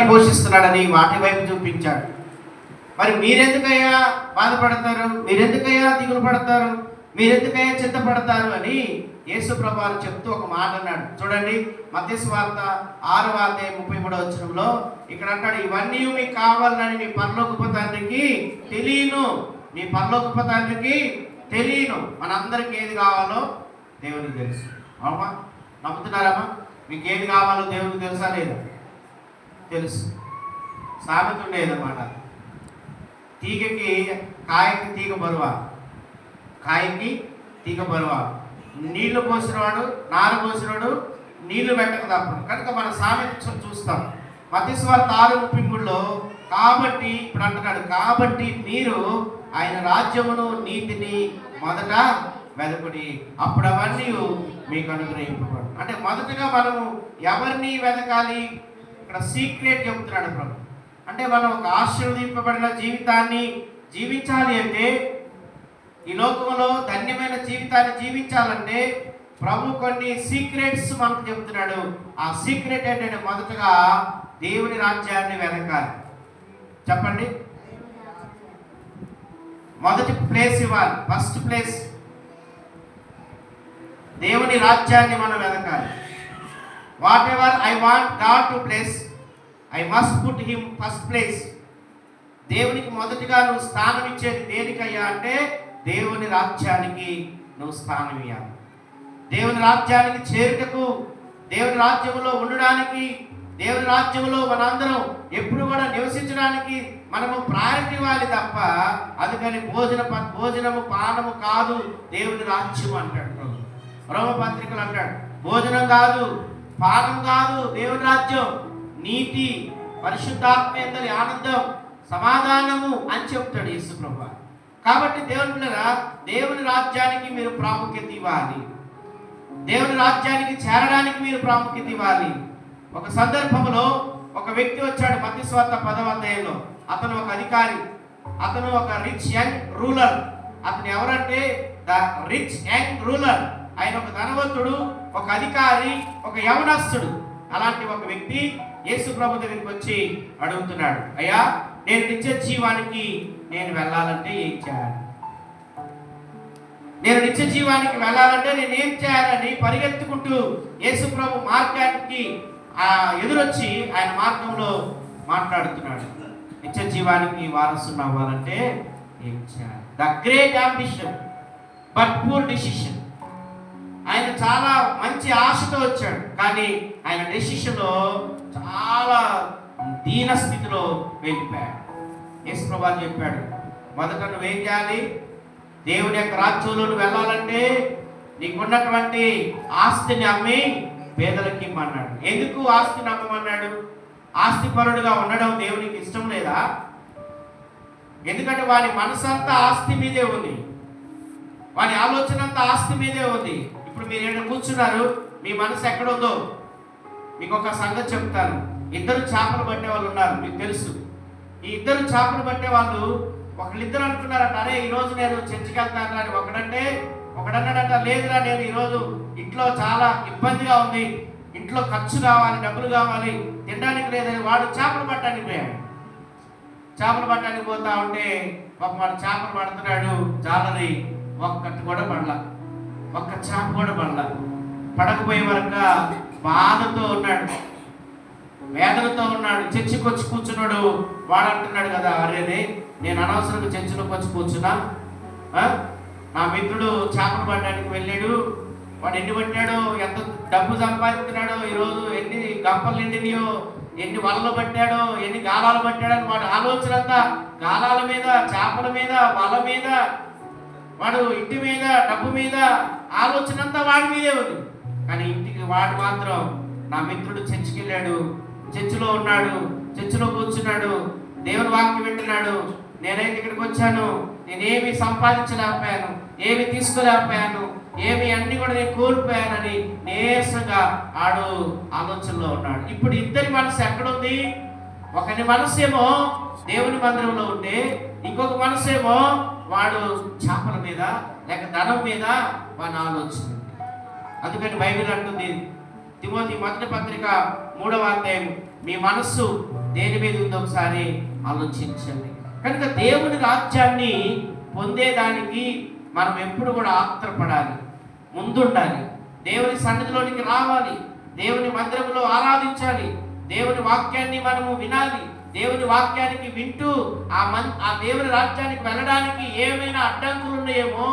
పోషిస్తున్నాడని వాటి వైపు చూపించాడు. మరి మీరెందుకయ్యా బాధపడతారు, మీరెందుకయ్యా దిగులు పడతారు, మీరెందుకయ్యా చింతపడతారు అని యేసు ప్రభువు చెప్తూ ఒక మాట అన్నాడు. చూడండి, మత్తయి సువార్త 6వ అధ్యాయం 33వ వచనంలో ఇక్కడ అంటాడు, ఇవన్నీ మీకు కావాలని మీ పరలోకపు తండ్రికి తెలియను, మీ పరలోకపు తండ్రికి తెలియను. మనందరికీ ఏది కావాలో దేవునికి తెలుసు. అవునా, నమ్ముతున్నారమ్మా? మీకు ఏది కావాలో దేవునికి తెలుసా లేదా? తెలుసు. సామెత ఉండేదన్నమాట, తీగకి కాయకి తీగ బరువా, కాయకి తీగ బరువా, నీళ్లు పోసినవాడు నారు పోసినవాడు నీళ్లు పెట్టక తప్పదు. కనుక మన సామెత చూస్తాం. మత్తయి సువార్త 6:33లో కాబట్టి ఇప్పుడు అంటున్నాడు, కాబట్టి మీరు ఆయన రాజ్యమును నీతిని మొదట వెదకుడి, అప్పుడు అవన్నీ మీకు అనుగ్రహింపబడు. అంటే మొదటగా మనము ఎవరిని వెదకాలి? ఇక్కడ సీక్రెట్ చెప్తున్నాడు ప్రభు. అంటే మనం ఒక ఆశీర్వదింపబడిన జీవితాన్ని జీవించాలి అంటే, ఈ లోకంలో ధన్యమైన జీవితాన్ని జీవించాలంటే ప్రభు కొన్ని సీక్రెట్స్ మనకు చెప్తున్నాడు. ఆ సీక్రెట్ ఏంటంటే మొదటగా దేవుని రాజ్యాన్ని వెదకాలి. చెప్పండి, మొదటి ప్లేస్ ఇవ్వాలి. ఫస్ట్ ప్లేస్ దేవుని రాజ్యాన్ని మనం వెదకాలి. Whatever I want God to place, I must put him first place. దేవునికి మొదటిగా నువ్వు స్థానం ఇచ్చేది దేనికయ్యా అంటే దేవుని రాజ్యానికి నువ్వు స్థానం ఇవ్వాలి. దేవుని రాజ్యానికి చేరుటకు, దేవుని రాజ్యంలో ఉండడానికి, దేవుని రాజ్యంలో మనందరం ఎప్పుడు కూడా నివసించడానికి మనము ప్రయారిటీ ఇవ్వాలి తప్ప, అందుకని భోజనము పానము కాదు దేవుని రాజ్యం అంటాడు. రోమపత్రికలు అంటాడు, భోజనం కాదు పానం కాదు దేవుని రాజ్యం, నీతి పరిశుద్ధాత్మ యందలి ఆనందం సమాధానము అని చెప్తాడు యేసు ప్రభువు. కాబట్టి దేవుని రాజ్యానికి మీరు ప్రాముఖ్యత ఇవ్వాలి. దేవుని రాజ్యానికి చేరడానికి మీరు ప్రాముఖ్యత ఇవ్వాలి. ఒక సందర్భంలో ఒక వ్యక్తి వచ్చాడు మత్తయి సువార్త 10వ అధ్యాయంలో. అతను ఒక అధికారి, అతను ఒక రిచ్ యంగ్ రూలర్. అతను ఎవరంటే ద రిచ్ యంగ్ రూలర్. ఆయన ఒక ధనవంతుడు, ఒక అధికారి, ఒక యవనస్తుడు. అలాంటి ఒక వ్యక్తి యేసు ప్రభు దగ్గరికి వచ్చి అడుగుతున్నాడు, అయ్యా నేను నిత్య జీవానికి నేను వెళ్ళాలంటే ఏం చేయాలి? నేను నిత్య జీవానికి వెళ్ళాలంటే నేను ఏం చేయాలని పరిగెత్తుకుంటూ యేసు ప్రభు మార్గానికి ఎదురొచ్చి ఆయన మార్గంలో మాట్లాడుతున్నాడు. నిత్య జీవానికి వారసుని అవ్వాలంటే ఏం చేయాలి? The great ambition but poor decision. ఆయన చాలా మంచి ఆశతో వచ్చాడు, కానీ ఆయన డెసిషన్లో చాలా దీన స్థితిలో వెళ్ళిపోయాడు. యేసు ప్రభువు చెప్పాడు, మొదట నువ్వేం చేయాలి? దేవుని యొక్క రాజ్యంలో వెళ్ళాలంటే నీకున్నటువంటి ఆస్తిని అమ్మి పేదలకి ఇమ్మన్నాడు. ఎందుకు ఆస్తిని అమ్మమన్నాడు? ఆస్తిపరుడుగా ఉండడం దేవునికి ఇష్టం లేదా? ఎందుకంటే వాని మనసంతా ఆస్తి మీదే ఉంది, వాని ఆలోచన అంతా ఆస్తి మీదే ఉంది. ఇప్పుడు మీరు ఏమైనా కూర్చున్నారు, మీ మనసు ఎక్కడుందో మీకు ఒక సంగతి చెప్తాను. ఇద్దరు చేపలు పట్టే వాళ్ళు ఉన్నారు, మీకు తెలుసు. ఈ ఇద్దరు చేపలు పట్టే వాళ్ళు ఒకళ్ళిద్దరు అనుకున్నారట, అరే ఈరోజు నేను చర్చికి వెళ్తాను అని. ఒకడన్నాడట, లేదురా నేను ఈరోజు ఇంట్లో చాలా ఇబ్బందిగా ఉంది, ఇంట్లో ఖర్చు కావాలి, డబ్బులు కావాలి, తినడానికి లేదని వాడు చేపలు పట్టడానికి పోయాడు. చేపలు పట్టడానికి పోతా ఉంటే వాడు చేపలు పడుతున్నాడు, జాలరి ఒక్కటి కూడా పడలా, ఒక్క చేప కూడా పడలా. పడకపోయే వరకు బాధతో ఉన్నాడు, వేదనతో ఉన్నాడు. చర్చికి వచ్చి కూర్చున్నాడు. వాడు అంటున్నాడు కదా, అరేనే నేను అనవసరంగా చర్చిలోకి వచ్చి కూర్చున్నా, నా మిత్రుడు చేపలు పట్టడానికి వెళ్ళాడు, వాడు ఎన్ని పట్టాడో, ఎంత డబ్బు సంపాదిస్తున్నాడో, ఈరోజు ఎన్ని గంపలు నిండినాయో, ఎన్ని వలలు పట్టాడో, ఎన్ని గాలాలు పట్టాడని వాడు ఆలోచన అంతా గాలాల మీద, చేపల మీద, వల మీద, వాడు ఇంటి మీద, డబ్బు మీద ఆలోచన అంతా వాడి మీదే ఉంది. కానీ ఇంటికి వాడు మాత్రం, నా మిత్రుడు చర్చికి వెళ్ళాడు, చర్చిలో ఉన్నాడు, చర్చిలో కూర్చున్నాడు, దేవుని వాక్యం వింటున్నాడు, నేనైతే ఇక్కడికి వచ్చాను, నేనేమి సంపాదించలేకపోయాను, ఏమి తీసుకోలేకపోయాను, ఏమి అన్ని కూడా నేను కోల్పోయానని నీరసంగా ఆడు ఆలోచనలో ఉన్నాడు. ఇప్పుడు ఇద్దరి మనసు ఎక్కడుంది? ఒకని మనసేమో దేవుని మందిరంలో ఉంటే, ఇంకొక మనసేమో వాడు చేపల మీద లేక ధనం మీద వాడి ఆలోచన. అందుకని బైబిల్ అంటుంది, తిమోతి 1వ పత్రిక 3వ అధ్యాయం, మీ మనస్సు దేని మీద ఉందో ఒకసారి ఆలోచించండి. కనుక దేవుని రాజ్యాన్ని పొందేదానికి మనం ఎప్పుడు కూడా ఆత్రపడాలి, ముందుండాలి, దేవుని సన్నిధిలోనికి రావాలి, దేవుని మందిరంలో ఆరాధించాలి, దేవుని వాక్యాన్ని మనము వినాలి. దేవుని వాక్యానికి వింటూ ఆ దేవుని రాజ్యానికి వెళ్ళడానికి ఏమైనా అడ్డంకులు ఉన్నాయేమో,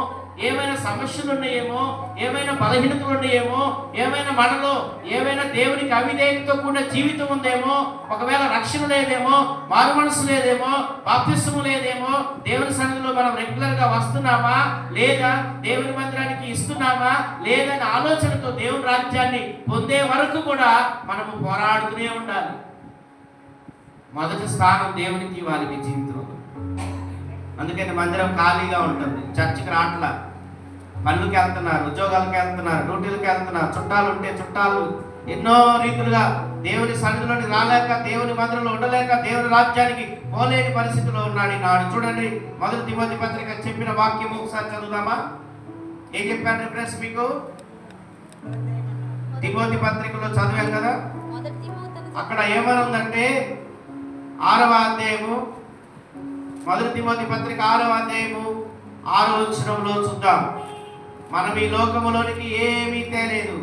ఏమైనా సమస్యలు ఉన్నాయేమో, ఏమైనా బలహీనతలు ఉన్నాయేమో, ఏమైనా మనలో ఏమైనా దేవునికి అవిధేయతతో కూడిన జీవితం ఉందేమో, ఒకవేళ రక్షణ లేదేమో, మారు మనసు లేదేమో, బాప్తిస్మము లేదేమో, దేవుని సన్నిధిలో మనం రెగ్యులర్గా వస్తున్నామా లేదా, దేవుని మందిరానికి ఇస్తున్నామా లేదనే ఆలోచనతో దేవుని రాజ్యాన్ని పొందే వరకు కూడా మనము పోరాడుతూనే ఉండాలి. మొదటి స్థానం దేవునికి ఇవ్వాలి మీ జీవితంలో. అందుకని మందిరం ఖాళీగా ఉంటుంది, చర్చికి రాట్లా, పనులకి వెళ్తున్నారు, ఉద్యోగాలకు వెళ్తున్నారు, డ్యూటీలకు వెళ్తున్నారు, చుట్టాలు ఉంటే చుట్టాలు ఎన్నో రీతులుగా దేవుని సన్నిధిలోని రాలేక, దేవుని మందిరంలో ఉండలేక, దేవుని రాజ్యానికి పోలేని పరిస్థితిలో ఉన్నాడు ఈనాడు. చూడండి, మొదటి తిమోతి పత్రిక చెప్పిన వాక్యం ఒకసారి చదువుదామా? ఏం చెప్పాను రిఫరెన్స్ మీకు? తిమోతి పత్రికలో చదివాం కదా, అక్కడ ఏమని ఉందంటే 6వ అధ్యాయము, మొదటి తిమోతి పత్రిక 6వ అధ్యాయము 6వ వచనంలో చూద్దాం. మనం ఈ లోకములోనికి ఏమీ తేలేదు,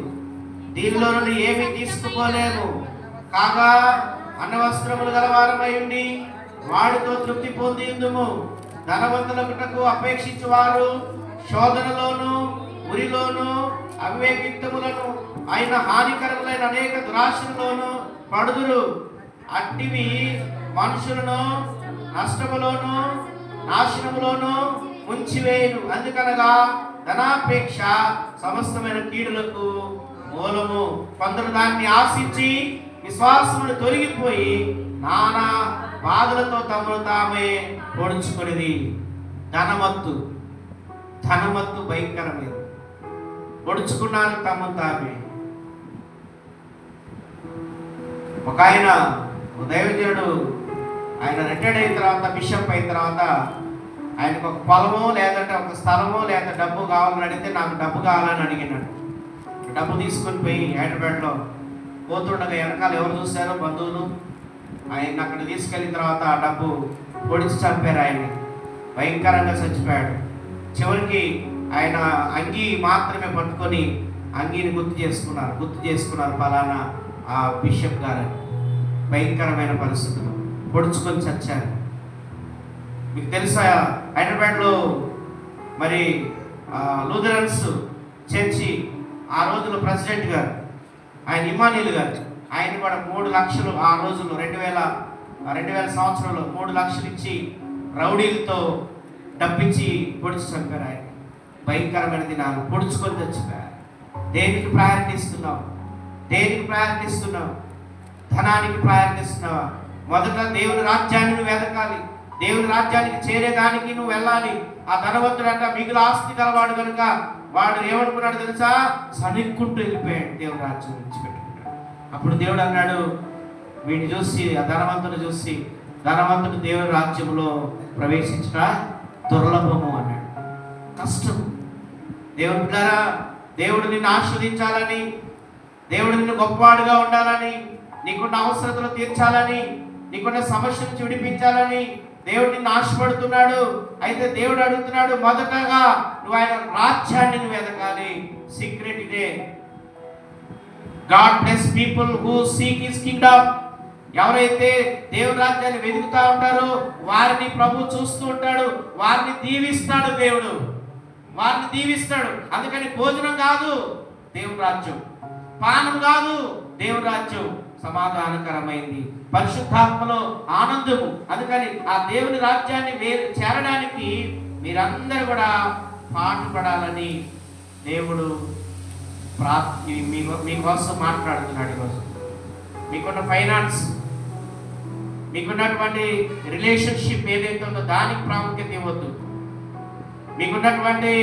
దీనిలో నుండి ఏమీ తీసుకుపోలేము, కాగా అన్నవస్త్రములు గలవారమై ఉండి వాడితో తృప్తి పొందిందుము. ధనవంతులకుటకు అపేక్షించు వారు శోధనలోను ఉరిలోను అవివేకిత్తములను అయిన హానికరములైన అనేక దురాశలలోను పడుదురు. అట్టివి మనుషులను నష్టములోను నాశనములోను ముంచివేయును. అందుకనగా ధనాపేక్ష సమస్తమైన కీడులకు మూలము. కొందరు దాన్ని ఆశించి విశ్వాసమును తొలగిపోయి నానా బాధలతో తమను తామే పొడుచుకునేది. ధనమత్తు భయంకరమైన పొడుచుకున్నారు తమను తామే. ఒక ఆయన దైవజనుడు, ఆయన రిటైర్డ్ అయిన తర్వాత, బిషప్ అయిన తర్వాత ఆయనకు ఒక పొలమో లేదంటే ఒక స్థలమో లేదా డబ్బు కావాలని అడిగితే నాకు డబ్బు కావాలని అడిగినాడు. డబ్బు తీసుకొని పోయి హైదరాబాద్లో పోతుండగా వెనకాల ఎవరు చూశారో బంధువులు, ఆయన అక్కడ తీసుకెళ్ళిన తర్వాత ఆ డబ్బు పొడిచి చంపారు. ఆయన భయంకరంగా చచ్చిపోయాడు. చివరికి ఆయన అంగీ మాత్రమే పట్టుకొని అంగీని గుర్తు చేసుకున్నారు ఫలానా ఆ బిషప్ గారు. భయంకరమైన పరిస్థితులు పొడుచుకొని చచ్చారు. మీకు తెలుసా, హైదరాబాద్లో మరి లూథరన్స్ చర్చి ఆ రోజుల్లో ప్రెసిడెంట్ గారు, ఆయన ఇమానియల్ గారు, ఆయన కూడా 3 లక్షలు ఆ రోజుల్లో 2000 సంవత్సరంలో 3 లక్షలు ఇచ్చి రౌడీలతో డబ్బిచ్చి పొడిచి చంపారు. ఆయన భయంకరమైన దినాలు పొడుచుకొని చచ్చిపోయారు. దేనికి ప్రయారిటీ ఇస్తున్నావు? ధనానికి ప్రయారిటీ ఇస్తున్నావా? మొదట దేవుని రాజ్యాన్ని నువ్వు వెతకాలి. దేవుని రాజ్యానికి చేరేదానికి నువ్వు వెళ్ళాలి. ఆ ధనవంతుడు అంట మిగులు ఆస్తి గలవాడు కనుక వాడు ఏమనుకున్నాడు తెలుసా? సనిక్కుంటూ వెళ్ళిపోయాడు, దేవుని రాజ్యం విడిచిపెట్టుకున్నాడు. అప్పుడు దేవుడు అన్నాడు, వీడిని చూసి, ఆ ధనవంతుడు చూసి, ధనవంతుడు దేవుని రాజ్యంలో ప్రవేశించిన దుర్లభము అన్నాడు. కష్టం. దేవుడు బిడ్డలారా, దేవుడు నిన్ను ఆస్వాదించాలని, దేవుడు నిన్ను గొప్పవాడుగా ఉండాలని, నీకున్న అవసరతలు తీర్చాలని, నీకున్న సమస్య నుంచి విడిపించాలని దేవుడు నిన్ను ఆశపడుతున్నాడు. అయితే దేవుడు అడుగుతున్నాడు, మొదటగా నువ్వు ఆయన రాజ్యాన్ని నువ్వు ఎదగాలి. సీక్రెట్ ఇదే. God bless people who seek his Kingdom. ఎవరైతే దేవుని రాజ్యాన్ని వెతుకుతా ఉంటారో వారిని ప్రభు చూస్తూ ఉంటాడు, వారిని దీవిస్తాడు. దేవుడు వారిని దీవిస్తాడు. అందుకని భోజనం కాదు దేవుని రాజ్యం, పానం కాదు దేవుని రాజ్యం, సమాధానకరమైంది, పరిశుద్ధాత్మలో ఆనందము. అందుకని ఆ దేవుని రాజ్యాన్ని చేరడానికి మీరందరూ కూడా పాటుపడాలని దేవుడు మీకోసం మాట్లాడుతున్నాడు. ఈరోజు మీకున్న ఫైనాన్స్, మీకున్నటువంటి రిలేషన్షిప్ ఏదైతే ఉందో దానికి ప్రాముఖ్యత ఇవ్వద్దు. మీకున్నటువంటి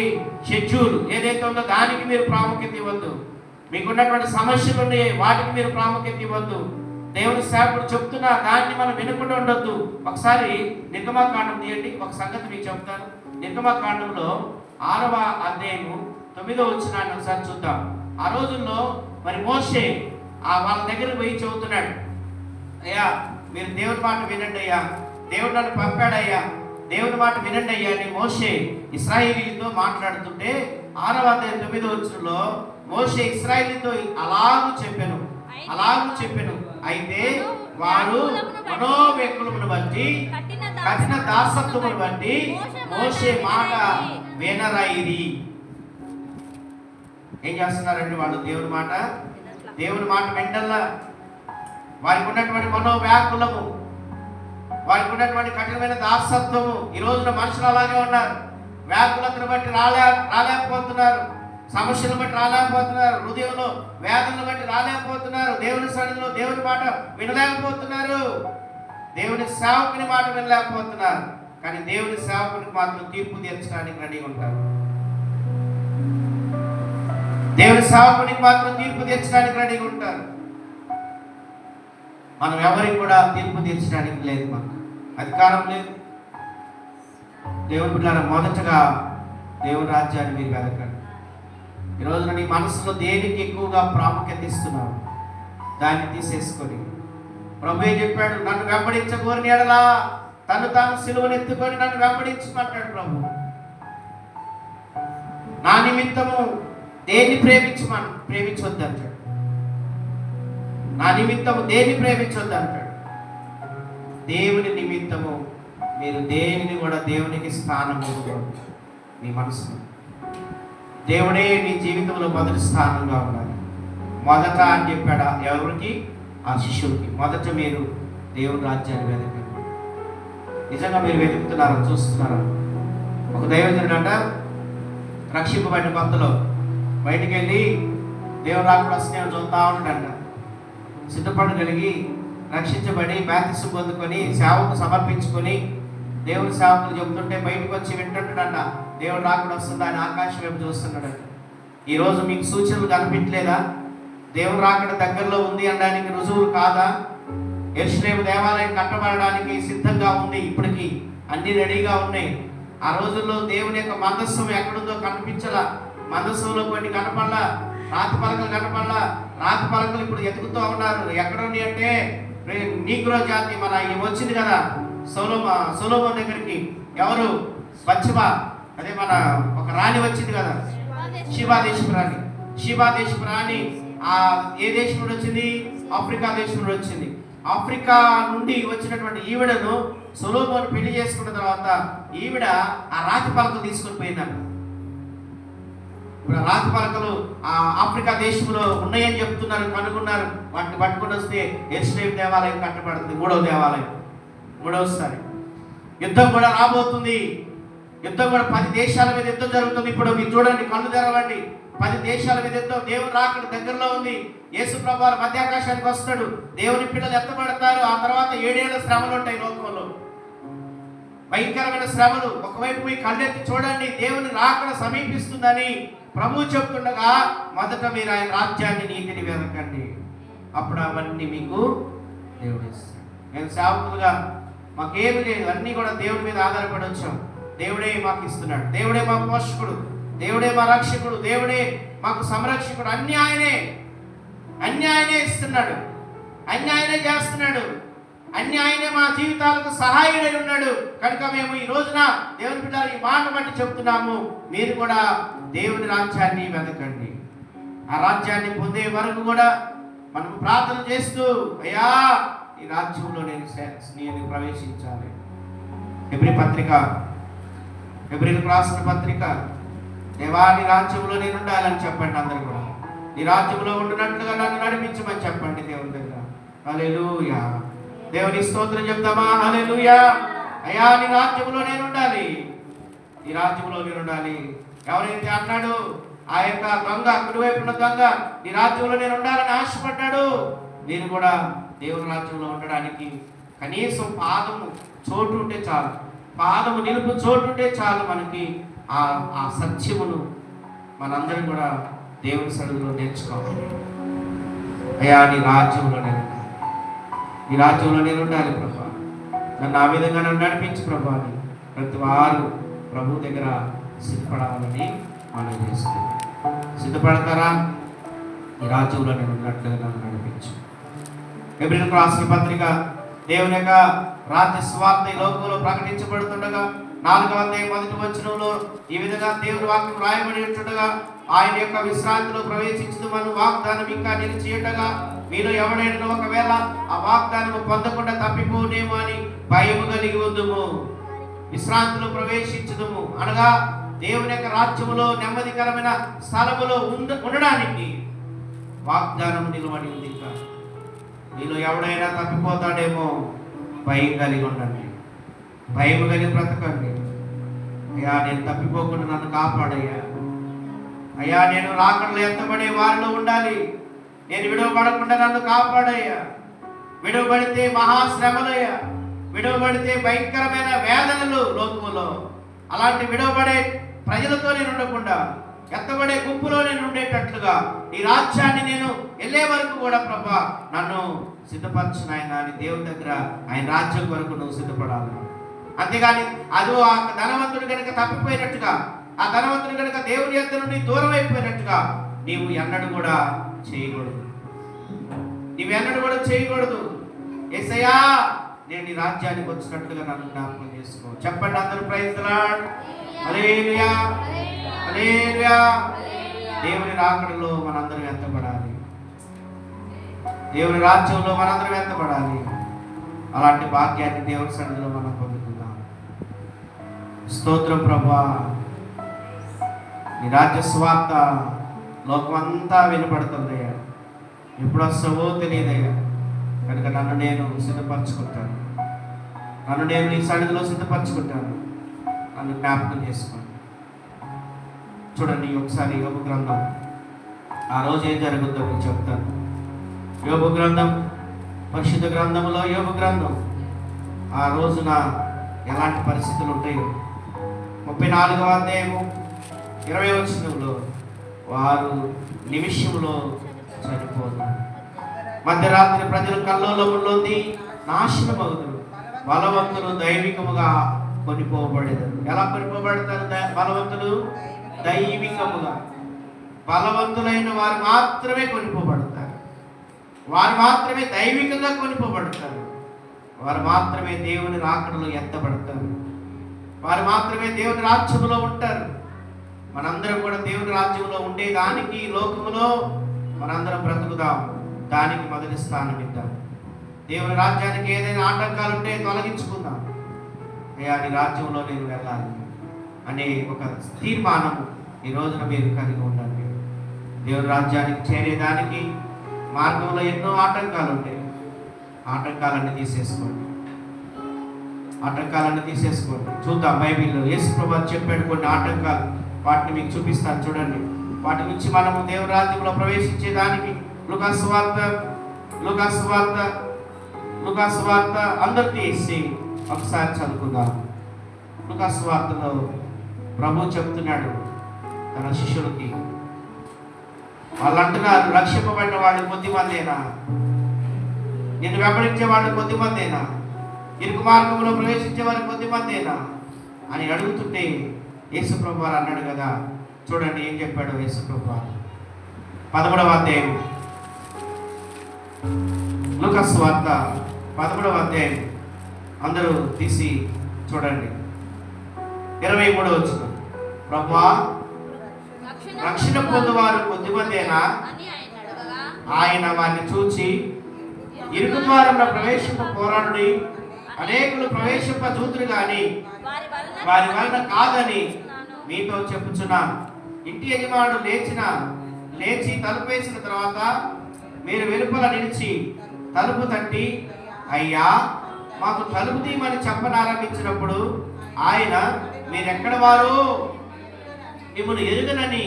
షెడ్యూల్ ఏదైతే ఉందో దానికి మీరు ప్రాముఖ్యత ఇవ్వద్దు. మీకున్నటువంటి సమస్యలు ఉన్నాయి, వాటికి మీరు ప్రాముఖ్యత ఇవ్వద్దు. దేవుని సేవకుడు చెప్తున్నా దాన్ని మనం వినకుండా ఉండొద్దు. ఒకసారి నిర్గమకాండం తీయండి, ఒక సంగతి మీకు చెప్తాను. నిర్గమకాండంలో 6వ అధ్యాయము 9వ వచనాన్ని ఒకసారి చూద్దాం. ఆ రోజుల్లో మరి మోషే వాళ్ళ దగ్గర పోయి చెబుతున్నాడు, అయ్యా మీరు దేవుని మాట వినండి అయ్యా, దేవుడు నన్ను పంపాడయ్యా, దేవుని మాట వినండి అయ్యా అని మోషే ఇశ్రాయేలీలతో మాట్లాడుతుంటే 6వ అధ్యాయం 9వ వచనంలో మోషే ఇశ్రాయేలీలతో అలాగూ చెప్పెను. అయితే వారు మనోవ్యకులమును బట్టి కఠిన దాసత్వమును బట్టి మోషే మాట వినరైరి. ఏం చేస్తున్నారండి వాళ్ళు? దేవుని మాట వెంటల్లా. వారికి ఉన్నటువంటి మనోవ్యాకులము, వారికి ఉన్నటువంటి కఠినమైన దాసత్వము. ఈ రోజున మనుషులు అలాగే ఉన్నారు. వ్యాకులతను బట్టి రాలేకపోతున్నారు, సమస్యలను బట్టి రాలేకపోతున్నారు, హృదయంలో వేదనను బట్టి రాలేకపోతున్నారు, దేవుని సన్నిధిలో దేవుని మాట వినలేకపోతున్నారు, దేవుని సేవకుని మాట వినలేకపోతున్నారు. కానీ దేవుని సేవకునికి మాత్రం తీర్పు తీర్చడానికి రెడీగా ఉంటారు. దేవుని సేవకునికి మాత్రం తీర్పు తీర్చడానికి రెడీగా ఉంటారు. మనం ఎవరికి కూడా తీర్పు తీర్చడానికి లేదు, మనకు అధికారం లేదు. దేవుని బిడ్డలారా, మొదటగా దేవుని రాజ్యాన్ని మీరు వెతకండి. ఈ రోజున నీ మనసులో దేనికి ఎక్కువగా ప్రాముఖ్యత ఇస్తున్నావు దాన్ని తీసేసుకొని, ప్రభువే చెప్పాడు, నన్ను వెంబడించగోరిన ఎడలా తాను సిలువను ఎత్తుకొని నన్ను వెంబడించమంటాడు ప్రభు. నా నిమిత్తము దేన్ని ప్రేమించొద్దు అంటాడు. నా నిమిత్తము దేన్ని ప్రేమించొద్దు అంటాడు. దేవుని నిమిత్తము మీరు దేనిని కూడా దేవునికి స్థానం ఇవ్వకూడదు. మీ మనసులో దేవుడే మీ జీవితంలో మొదటి స్థానంగా ఉండాలి. మొదట అని చెప్పాడు ఎవరికి? ఆ శిష్యుడికి. మొదట మీరు దేవుని రాజ్యాన్ని వెతకండి. నిజంగా మీరు వెతుకుతున్నారా? చూస్తున్నారా? ఒక దైవజనుడు అంట రక్షింపబడిన కొత్తలో బయటికి వెళ్ళి దేవుడు రాకుండా స్నేహం చూస్తూ ఉంటాడంట. సిద్ధపడగలిగి రక్షించబడి బాప్తిసం పొందుకొని సేవకు సమర్పించుకొని దేవుని సేవకులు చెబుతుంటే బయటకు వచ్చి వింటుంటాడంట. దేవుడు రాకుండా వస్తుందా అని ఆకాశం వైపు చూస్తున్నాడంట. ఈరోజు మీకు సూచనలు కనిపించలేదా? దేవుడు రాకుండా దగ్గరలో ఉంది అనడానికి రుజువులు కాదా? యెరూషలేము దేవాలయం కట్టబడడానికి సిద్ధంగా ఉంది. ఇప్పటికీ అన్ని రెడీగా ఉన్నాయి. ఆ రోజుల్లో దేవుని యొక్క మందస్సం ఎక్కడుందో కనిపించలా. మందస్సంలో కొన్ని కనపడలా, రాతి పలకలు కనపడలా. రాతి పలకలు ఇప్పుడు ఎతుకుతూ ఉన్నారు. ఎక్కడుంది అంటే నీగ్రో జాతి మన వచ్చింది కదా సొలొమోను దగ్గరికి. ఎవరు? బత్షెబా, అదే మన ఒక రాణి వచ్చింది కదా, షిబా దేశపు రాణి. ఏ దేశం నుండి వచ్చింది? ఆఫ్రికా దేశం నుండి వచ్చింది. ఆఫ్రికా నుండి వచ్చినటువంటి ఈవిడను సొలొమోను పెళ్లి చేసుకున్న తర్వాత ఈవిడ ఆ రాతి పలకలు తీసుకొని పోయిందన్న. ఇప్పుడు రాతి పలకలు ఆ ఆఫ్రికా దేశంలో ఉన్నాయని చెప్తున్నారు, కనుగొన్నారు. వాటిని పట్టుకుని వస్తే యెరూషలేము దేవాలయం కట్టబడుతుంది. మూడవసారి యుద్ధం కూడా రాబోతుంది. యుద్ధం కూడా 10 దేశాల మీద యుద్ధం జరుగుతుంది. ఇప్పుడు మీరు చూడండి, కళ్ళు తెరవండి. 10 దేశాల మీద యుద్ధం. దేవుని రాకడ దగ్గరలో ఉంది. యేసు ప్రభువు మధ్యాకాశానికి వస్తాడు. దేవుని పిల్లలు ఎత్తబడతారు. ఆ తర్వాత 7 ఏళ్ల శ్రమలు ఉంటాయి లోకంలో, భయంకరమైన శ్రమలు. ఒకవైపు మీ కళ్ళెత్తి చూడండి, దేవుని రాకడ సమీపిస్తుందని ప్రభువు చెప్తుండగా మొదట మీరు ఆయన రాజ్యాన్ని, నీతిని వెతకండి. అప్పుడు అవన్నీ మీకు దేవుడు ఇస్తాడు. నేను సేవకులుగా మాకేమి లేదు, అన్నీ కూడా దేవుడి మీద ఆధారపడి వచ్చాం. దేవుడే మాకు ఇస్తున్నాడు. దేవుడే మా పోషకుడు, దేవుడే మా రక్షకుడు, దేవుడే మాకు సంరక్షకుడు. అన్నీ ఆయనే ఇస్తున్నాడు, అన్నీ ఆయనే చేస్తున్నాడు, అన్నీ ఆయనే మా జీవితాలకు సహాయుడై ఉన్నాడు. కనుక మేము ఈ రోజున దేవుని బిడ్డలు ఈ మాట బట్టి చెప్తున్నాము, మీరు కూడా దేవుని రాజ్యాన్ని వెతకండి. ఆ రాజ్యాన్ని పొందే వరకు కూడా మనం ప్రార్థన చేస్తూ, అయ్యా ఈ రాజ్యంలో నేను ప్రవేశించాలి. హెబ్రీయులకు రాసిన పత్రిక, దేవా నీ రాజ్యంలో నేను ఉండాలని చెప్పండి. అందరూ కూడా నీ రాజ్యంలో ఉండినట్లుగా నన్ను నడిపించమని చెప్పండి దేవుని దగ్గర. హల్లెలూయా. దేవుని స్తోత్రం చెప్తామా? హల్లెలూయా. అయ్యా నీ రాజ్యంలో నేను ఉండాలి, నీ రాజ్యంలో నేను ఉండాలి. ఎవరైతే అన్నాడు ఆ యొక్క దొంగ, కుడివైపున్న దొంగ, నీ రాజ్యంలో నేను ఉండాలని ఆశపడ్డాడు, నేను కూడా దేవుని రాజ్యంలో ఉండడానికి కనీసం పాదము చోటు ఉంటే చాలు, పాదము నిలుపు చోటు ఉంటే చాలు. మనకి ఆ సత్యమును మనందరం కూడా దేవుని సన్నిధిలో నేర్చుకోవాలి. అయ్యా నీ రాజ్యంలో నేను ఉండాలి, నీ రాజ్యంలో నేను ఉండాలి ప్రభా, నన్ను ఆ విధంగా నన్ను నడిపించు ప్రభా అని ప్రతి వారు ప్రభు దగ్గర సిద్ధపడాలని మనం చేస్తున్నాం. సిద్ధపడతారా? ఈ రాజ్యంలో నేను ఉన్నట్లుగా నన్ను నడిపించు. హెబ్రీయులకు రాసిన పత్రిక దేవుని యొక్క రాజ్య స్వార్థ ఈ లోకంలో ప్రకటించబడుతుండగా 4వ అధ్యాయం 1వ వచనంలో ఈ విధంగా దేవుని వాక్యం రాయబడి ఉంటుండగా, ఆయన యొక్క విశ్రాంతిలో ప్రవేశించదమని వాగ్దానం ఇంకా నిలిచి ఉండగా, మీలో ఎవడైనా ఒకవేళ ఆ వాగ్దానం పొందకుండా తప్పిపోనేమో అని భయము కలిగి ఉందుము. విశ్రాంతిలో ప్రవేశించదుము అనగా దేవుని యొక్క రాజ్యములో నెమ్మదికరమైన స్థలములో ఉండడానికి వాగ్దానం నిలబడి ఉంది. ఇంకా మీలో ఎవడైనా తప్పిపోతాడేమో భయం కలిగి ఉండండి, భయం కలిగి బ్రతకండి. అయ్యా నేను తప్పిపోకుండా నన్ను కాపాడయ్యా, అయ్యా నేను రాకడలో ఎత్తబడే వారిలో ఉండాలి, నేను విడవబడకుండా నన్ను కాపాడయ్యా. విడవబడితే మహాశ్రమలయ్యా, విడవబడితే భయంకరమైన వేదనలు లోకములో. అలాంటి విడవబడే ప్రజలతో నేను ఉండకుండా ఎత్తబడే గుంపులో నేను ఉండేటట్లుగా ఈ రాజ్యాన్ని నేను వెళ్ళే వరకు కూడా ప్రభా నన్ను సిద్ధపరచు నాయనా అని దేవుని దగ్గర ఆయన రాజ్యం కొరకు నువ్వు సిద్ధపడాలి. అంతేగాని అదో ఆ ధనవంతుడు కనుక తప్పిపోయినట్టుగా, ఆ ధనవంతుడు కనుక దేవుని యొద్ద నుండి దూరం అయిపోయినట్టుగా నీవు ఎన్నడూ కూడా చేయకూడదు. నీవెన్నడూ కూడా చేయకూడదు. యేసయ్యా నేను ఈ రాజ్యానికి వచ్చినట్లుగా నన్ను జ్ఞాపకం చేసుకో. చెప్పండి అందరూ ప్రైజ్ ది లార్డ్. హల్లెలూయా హల్లెలూయా. దేవుని రాకడలో మనందరం ఎత్తబడాలి, దేవుని రాజ్యంలో మనందరం ఎత్తబడాలి. అలాంటి భాగ్యాన్ని దేవుని సన్నిధిలో మనం పొందుకుందాం. స్తోత్రం ప్రభువా, నీ రాజ్య స్వార్థ లోకమంతా వినపడుతుందయ్యా. ఎప్పుడు వస్తావో తెలియదయ్యా. కనుక నన్ను నేను సిద్ధపరచుకుంటాను, నన్ను నేను నీ సన్నిధిలో సిద్ధపరచుకుంటాను. నన్ను జ్ఞాపకం చేసుకోండి. చూడండి ఒకసారి యోబు గ్రంథం, ఆ రోజు ఏం జరుగుతుందో మీకు చెప్తాను. యోబు గ్రంథం, పరిశుద్ధ గ్రంథంలో యోబు గ్రంథం, ఆ రోజున ఎలాంటి పరిస్థితులు ఉంటాయో 34వ అధ్యాయము 20వ వచనంలో, వారు నిమిషంలో చనిపోతారు. మధ్యరాత్రి ప్రజలు కల్లోలములోంది నాశనమవుతారు, బలవంతులు దైవికముగా కొనిపోబడేదారు. ఎలా కొనిపోబడతారు బలవంతులు? దైవికముగా. బలవంతులైన వారు మాత్రమే కొనిపోబడతారు, వారు మాత్రమే దైవికంగా కొనిపోబడతారు, వారు మాత్రమే దేవుని రాకడలో ఎత్తబడతారు, వారు మాత్రమే దేవుని రాజ్యములో ఉంటారు. మనందరం కూడా దేవుని రాజ్యంలో ఉండేదానికి లోకములో మనందరం బ్రతుకుదాం, దానికి మొదటి స్థానం ఇద్దాం. దేవుని రాజ్యానికి ఏదైనా ఆటంకాలు ఉంటే తొలగించుకుందాం. అయ్యా నీ రాజ్యంలో నేను వెళ్ళాలి అనే ఒక తీర్మానం ఈ రోజున మీరు కలిగి ఉండండి. దేవుని రాజ్యానికి చేరేదానికి మార్గంలో ఎన్నో ఆటంకాలు ఉంటాయి. ఆటంకాలన్నీ తీసేసుకోండి, ఆటంకాలన్నీ తీసేసుకోండి. చూద్దాం బైబిల్లో యేసు ప్రభువు చెప్పాడు కొన్ని ఆటంకాలు, వాటిని మీకు చూపిస్తాను చూడండి. వాటి నుంచి మనము దేవుని రాజ్యంలో ప్రవేశించేదానికి లూకాసు వార్త అందరు తీసి ఒకసారి చదువుకుందాం. లూకాసు వార్తలో ప్రభు చెప్తున్నాడు తన శిష్యులకి. వాళ్ళు అంటున్నారు, రక్షింపబడిన వాళ్ళు కొద్దిమందేనా, నిన్ను వెంబడించే వాళ్ళు కొద్దిమందేనా, ఇరుకు మార్గంలో ప్రవేశించే వారు కొద్దిమందేనా అని అడుగుతుంటే యేసు ప్రభు వారు అన్నాడు కదా. చూడండి ఏం చెప్పాడు యేసు ప్రభు వారు. 13వ అధ్యాయం లూకాసు వార్త 13వ అధ్యాయం అందరూ తీసి చూడండి. 23వ వచనం, ప్రభువా రక్షణ పొందువారు కొద్దిమందేనా? ఆయన వారిని చూచి, ఇరుకు ద్వారంలో ప్రవేశింప పోరాడుడి, అనేకులు ప్రవేశింప చూతురు గాని వారి వలన కాదని మీతో చెప్పుచున్నాను. ఇంటి యజమానుడు లేచి తలుపు వేసిన తర్వాత మీరు వెలుపల నిలిచి తలుపు తట్టి, అయ్యా మాకు తలుపు తీయమని చెప్పనారంభించినప్పుడు ఆయన మీరెక్కడ వారు, మిమ్మల్ని ఎరుగనని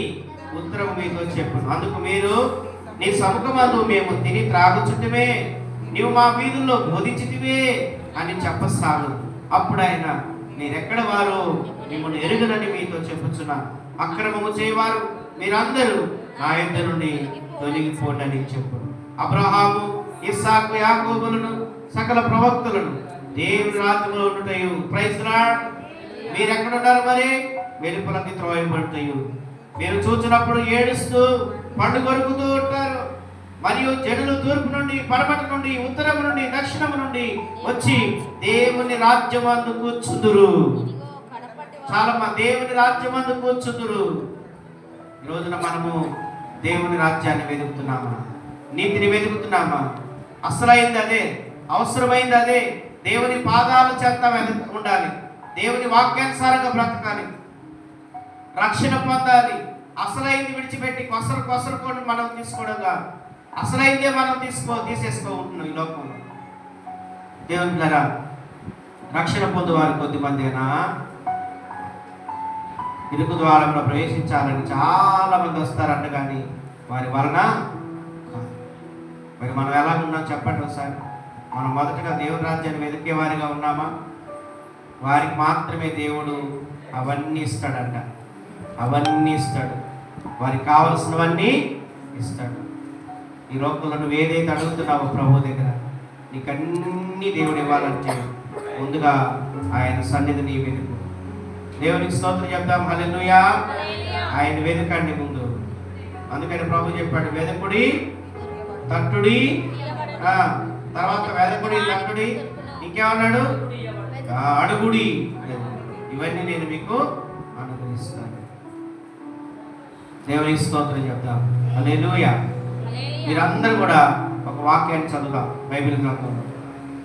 ఉత్తరం మీతో చెప్పును. అందుకు మీరు, నీ సముఖమందు మేము తిని త్రాగుచుంటిమే, నీవు మా వీధుల్లో బోధించితివే అని చెప్పసాగు. అప్పుడు ఆయన, మీరెక్కడ వారు, మిమ్మల్ని ఎరుగనని మీతో చెప్పుచున్నా, అక్రమము చేయవారు మీరందరూ నా యొద్ద నుండి తొలగిపోండి అని చెప్పు. అబ్రహాము, ఇస్సాకు, యాకోబులను సకల ప్రవక్తలను దేవుని రాజ్యంలో ఉండుటయు. Praise the Lord. మీరెక్కడున్నారు మరి? వెలుపలకి త్రోయబడతాయి. మీరు చూసినప్పుడు ఏడుస్తూ పండు కొరుకుతూ ఉంటారు. మరియు జనులు తూర్పు నుండి, పడమటి నుండి, ఉత్తరం నుండి, దక్షిణం నుండి వచ్చి దేవుని రాజ్యమందు కూర్చుదురు. చాలా దేవుని రాజ్యమందు కూర్చుదురు. ఈ రోజున మనము దేవుని రాజ్యాన్ని వెతుకుతున్నామా? నీతిని వెతుకుతున్నామా? అసలైంది అదే, అవసరమైంది అదే. దేవుని పాదాల చెంత ఉండాలి, దేవుని వాక్యానుసారంగా బ్రతకాలి, రక్షణ పొందాలి. అసలైంది విడిచిపెట్టి కొసరు మనం తీసుకోవడం కాదు. అసలైందే మనం తీసేసుకో ఉంటున్నాం ఈ లోకంలో. దేవుని ద్వారా రక్షణ పొందువారు కొద్దిమందేనా? ఇరుకు ద్వారంలో ప్రవేశించాలని చాలా మంది వస్తారంట, కానీ వారి వలన మరి మనం ఎలా ఉన్నాం చెప్పండి ఒకసారి. మనం మొదటగా దేవుని రాజ్యాన్ని వెతికే వారిగా ఉన్నామా? వారికి మాత్రమే దేవుడు అవన్నీ ఇస్తాడంట, అవన్నీ ఇస్తాడు, వారికి కావలసినవన్నీ ఇస్తాడు. ఈ లోకంలో నువ్వు ఏదైతే అడుగుతున్నావో ప్రభు దగ్గర, నీకన్నీ దేవుడు ఇవ్వాలంటే ముందుగా ఆయన సన్నిధిని వెతుకు. దేవునికి స్తోత్రం చెప్తాం. హల్లెలూయా. ఆయన వెతకండి ముందు. అందుకని ప్రభు చెప్పాడు, వెదకుడి, తట్టుడి, తర్వాత వెదకుడి, తట్టుడి, ఇంకేమన్నాడు? అడుగుడి, ఇవన్నీ నేను మీకు అనుగ్రహిస్తాను. దేవునికి స్తోత్రం చెప్తాం. హల్లెలూయా. మీరందరూ కూడా ఒక వాక్యాన్ని చదువుదాం బైబిల్ గ్రంథంలో.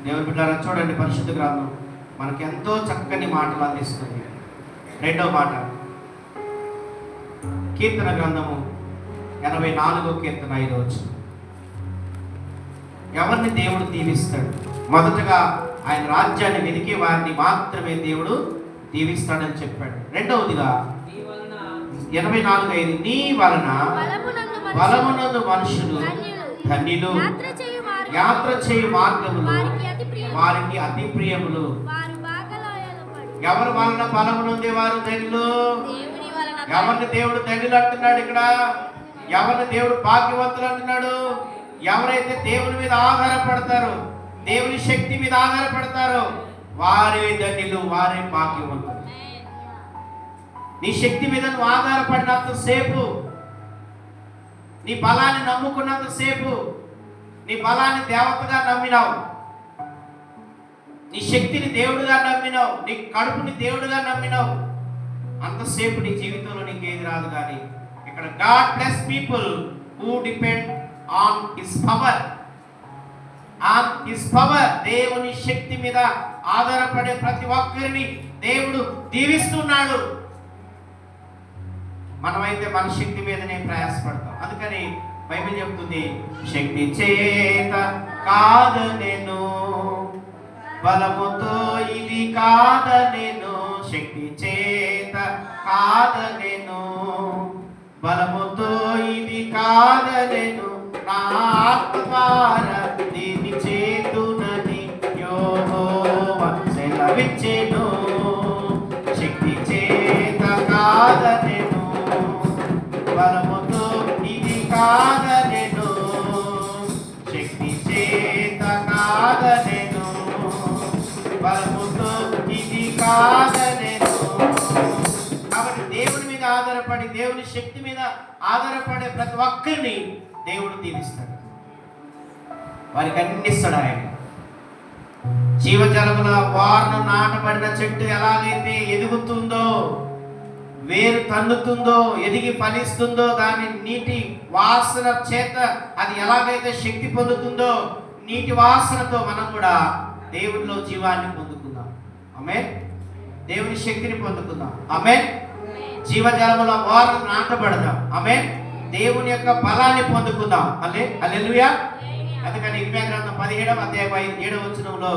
దేవుని బిడ్డలారా చూడండి, పరిశుద్ధ గ్రంథం మనకి ఎంతో చక్కని మాటలు అందిస్తుంది. రెండవ మాట, కీర్తన గ్రంథము 84వ కీర్తన 5వ వచనం. ఎవరిని దేవుడు దీవిస్తాడు? మొదటగా ఆయన రాజ్యాన్ని వెతికే వారిని మాత్రమే దేవుడు దీవిస్తాడని చెప్పాడు. రెండవదిగా 84:5, నీ వలన బలమునందు మనుషులు ధన్యులు, యాత్ర చేయు మార్గములు వారికి అతి ప్రియములు. ఎవరి వలన బలము నొందేవారు ధన్యులు? ఎవరిని దేవుడు ధన్యులు అంటున్నాడు ఇక్కడ? ఎవరిని దేవుడు భాగ్యవంతులు అంటున్నాడు? ఎవరైతే దేవుని మీద ఆధారపడతారో, దేవుని శక్తి మీద ఆధారపడతారో వారే ధన్యులు, వారే భాగ్యవంతులు. నీ శక్తి మీద నువ్వు ఆధారపడినంత సేపు, నీ బలాన్ని నమ్ముకున్నంత సేపు, నీ బలాన్ని దేవతగా నమ్మినావు, నీ శక్తిని దేవుడుగా నమ్మినావు, నీ కడుపుని దేవుడుగా నమ్మినావు, అంతసేపు నీ జీవితంలో నీకు ఏది రాదు. కానీ ఇక్కడ God bless people who depend on his power, on his power. దేవుని శక్తి మీద ఆధారపడే ప్రతి ఒక్కరిని దేవుడు దీవిస్తున్నాడు. మనమైతే మన శక్తి మీదనే ప్రయాసపడతాం. అందుకని బైబిల్ చెప్తుంది, శక్తి చేత కాదనెను, బలముతో ఇది కాదనెను. శక్తి చేత కాదనెను, బలముతో ఇది కాదనెను, నా ఆత్మ ద్వారా దీని చేతునని యెహోవా సెలవిచ్చెను. శక్తి చేత కాదనెను, బలముతో ఇది కాదనెను, శక్తి చేత కాదనెను, బలముతో ఇది కాదనెను. కాబట్టి దేవుని మీద ఆధారపడి, దేవుని శక్తి మీద ఆధారపడే ప్రతి ఒక్కరిని దేవుడు దీవిస్తాడు, వారికి అన్ని ఇస్తాడు ఆయన. జీవజలముల వారను నాటబడిన చెట్టు ఎలాగైతే ఎదుగుతుందో, వేరు తన్నుతుందో, ఎదిగి ఫలిస్తుందో, దాని నీటి వాసన చేత అది ఎలాగైతే శక్తి పొందుతుందో, నీటి వాసనతో మనం కూడా దేవునిలో జీవాన్ని పొందుకుందాం. ఆమేన్. దేవుని శక్తిని పొందుకుందాం. ఆమేన్. జీవజలముల వారను నాటబడదాం. ఆమేన్. దేవుని యొక్క బలాన్ని పొందుకుందాం. హల్లెలూయా. అందుకని ఇర్మీయా గ్రంథం 17వ అధ్యాయం 7వ వచనంలో,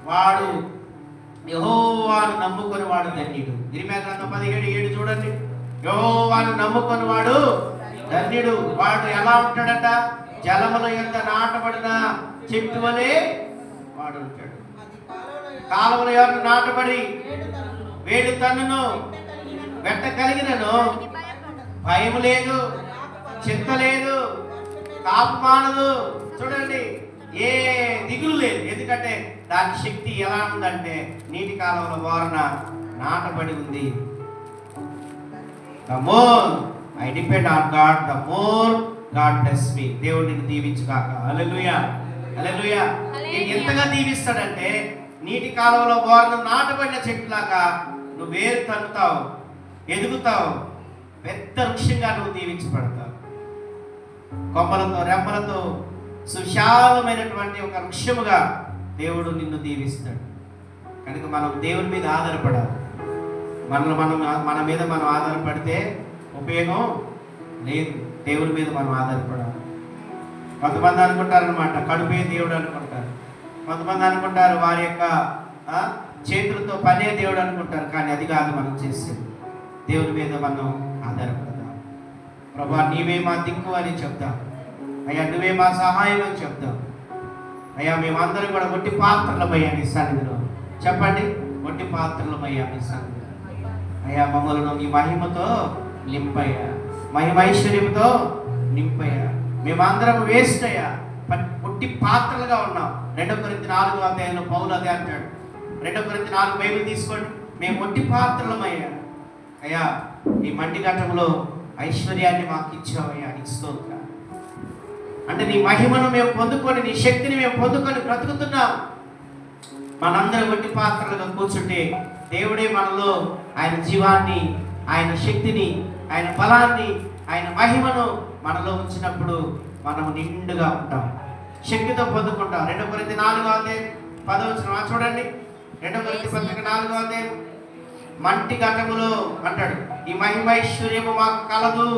వాడు యెహోవాను నమ్ముకొని వాడు ధన్యుడు. ఇర్మీయా గ్రంథం 17:7 చూడండి. యెహోవాను నమ్ముకొని వాడు ధన్యుడు. వాడు ఎలా ఉంటాడట? జలముల యొక్క నాటబడిన చెట్టు వలె వాడు ఉంటాడు. కాలువల యొక్క నాటబడి వేడి తన్నును, వెంట కలిగినను భయం లేదు, చింత లేదు, తాపమానదు. చూడండి, ఏ దిగులు లేదు. ఎందుకంటే దాని శక్తి ఎలా ఉందంటే నీటి కాలంలో వారన నాటబడి ఉంది. The more I depend on God, the more God bless me. దేవుడు నిన్ను దీవించుగాక. హల్లెలూయా, హల్లెలూయా. నేను ఎంతగా దీవిస్తాడంటే నీటి కాలంలో వారు నాటబడిన చెట్టులాగా నువ్వు వేరు తన్నుతావు, ఎదుగుతావు, పెద్ద వృక్షంగా నువ్వు దీవించబడతావు. కొమ్మలతో రెమ్మలతో సుశాలమైనటువంటి ఒక వృక్షముగా దేవుడు నిన్ను దీవిస్తాడు. కనుక మనం దేవుని మీద ఆధారపడాలి. మన మీద మనం ఆధారపడితే ఉపయోగం లేదు. దేవుని మీద మనం ఆధారపడాలి. కొంతమంది అనుకుంటారనమాట కడుపే దేవుడు అనుకుంటారు, కొంతమంది అనుకుంటారు వారి యొక్క చేతులతో పనే దేవుడు అనుకుంటారు. కానీ అది కాదు మనం చేసేది. దేవుని మీద మనం ఆధారపడదాం. ప్రభువా నీవే మా దిక్కు అని చెప్తాం. అయ్యా నువ్వే మా సహాయం అని చెప్తాం. అయ్యా మేమందరం కూడా ఒట్టి పాత్రలమయ్యా నీ సన్నిధిలో. చెప్పండి, ఒట్టి పాత్రలమయ్యా నీ సన్నిధిలో. అయ్యా మమ్మల్ని నీ మహిమతో నింపయ్యా, మహిమైశ్వర్యంతో నింపయ్యా. మేమందరం వేస్ట్ అయ్యా, ఒట్టి పాత్రలుగా ఉన్నాం. 2 కొరింథీ 4వ అధ్యాయంలో పౌలు అదే అంటాడు. 2 కొరింథీ 4 బైబిల్ తీసుకోండి. మేము ఒట్టి పాత్రలమయ్యా. అయ్యా ఈ మంటి ఘట్టంలో ఐశ్వర్యాన్ని మాకు ఇచ్చావయ్యా, నీకు స్తోత్రం. అంటే నీ మహిమను మేము పొందుకొని, నీ శక్తిని మేము పొందుకొని బ్రతుకుతున్నాం. మనందరం ఒట్టి పాత్రలుగా కూర్చుంటే దేవుడే మనలో ఆయన జీవాన్ని, ఆయన శక్తిని, ఆయన బలాన్ని, ఆయన మహిమను మనలో ఉంచినప్పుడు మనం నిండుగా ఉంటాం, శక్తితో పొందుకుంటాం. 2 కొరింథీ 4వ అధ్యాయం 10వ వచనం చూడండి. 2 కొరింథీ పత్రిక 4వ అధ్యాయం మంటి ఘటములో అంటాడు, ఈ మహిమైశ్వర్యము మాకు కలదు.